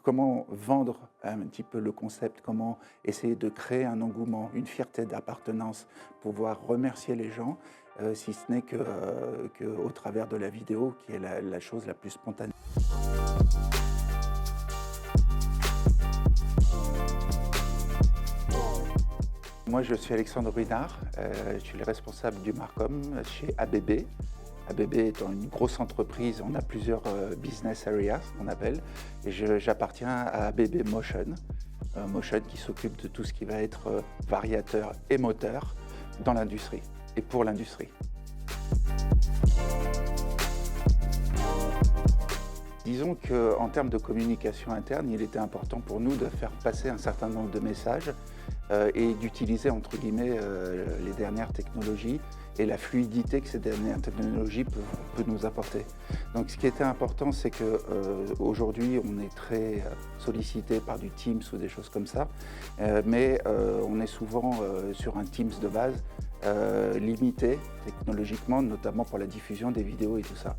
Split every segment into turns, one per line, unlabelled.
comment vendre un petit peu le concept, comment essayer de créer un engouement, une fierté d'appartenance, pouvoir remercier les gens, si ce n'est qu'au travers de la vidéo, qui est la chose la plus spontanée. Moi, je suis Alexandre Ruinart, je suis le responsable du Marcom chez ABB. ABB étant une grosse entreprise, on a plusieurs business areas, qu'on appelle, et j'appartiens à ABB Motion, Motion qui s'occupe de tout ce qui va être variateur et moteur dans l'industrie et pour l'industrie. Disons qu'en termes de communication interne, il était important pour nous de faire passer un certain nombre de messages et d'utiliser entre guillemets les dernières technologies et la fluidité que ces dernières technologies peuvent nous apporter. Donc ce qui était important, c'est qu'aujourd'hui on est très sollicité par du Teams ou des choses comme ça, mais on est souvent sur un Teams de base, limité technologiquement, notamment pour la diffusion des vidéos et tout ça.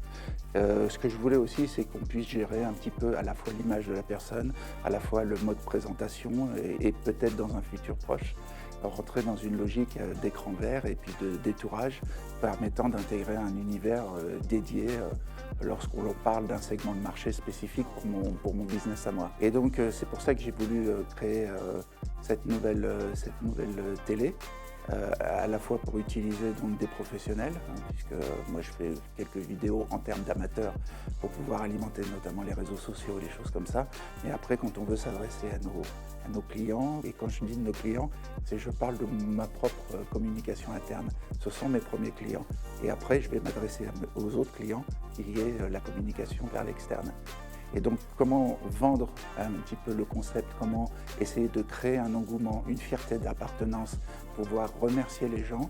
Ce que je voulais aussi, c'est qu'on puisse gérer un petit peu à la fois l'image de la personne, à la fois le mode présentation et peut-être dans un futur proche, rentrer dans une logique d'écran vert et puis de détourage permettant d'intégrer un univers dédié lorsqu'on parle d'un segment de marché spécifique pour mon business à moi. Et donc c'est pour ça que j'ai voulu créer cette nouvelle télé. À la fois pour utiliser donc des professionnels, puisque moi je fais quelques vidéos en termes d'amateurs pour pouvoir alimenter notamment les réseaux sociaux et les choses comme ça. Et après, quand on veut s'adresser à nos clients, et quand je dis de nos clients, je parle de ma propre communication interne. Ce sont mes premiers clients. Et après, je vais m'adresser aux autres clients, qui est la communication vers l'externe. Et donc, comment vendre un petit peu le concept, comment essayer de créer un engouement, une fierté d'appartenance, pouvoir remercier les gens,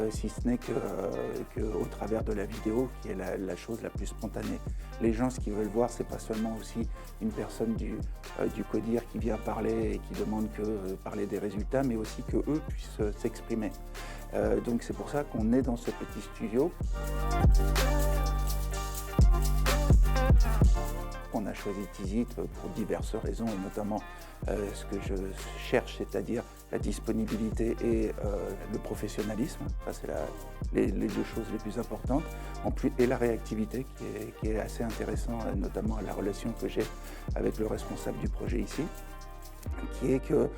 si ce n'est qu'au travers de la vidéo, qui est la chose la plus spontanée. Les gens, ce qu'ils veulent voir, c'est pas seulement aussi une personne du CODIR qui vient parler et qui demande que parler des résultats, mais aussi qu'eux puissent s'exprimer. Donc c'est pour ça qu'on est dans ce petit studio. On a choisi Tizit pour diverses raisons, et notamment ce que je cherche, c'est-à-dire la disponibilité et le professionnalisme. Ça, c'est les deux choses les plus importantes. En plus, et la réactivité qui est assez intéressant, notamment à la relation que j'ai avec le responsable du projet ici, qui est que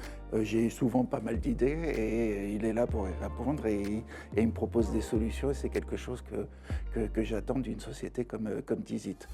j'ai souvent pas mal d'idées et il est là pour y répondre et il me propose des solutions, et c'est quelque chose que j'attends d'une société comme Tizit.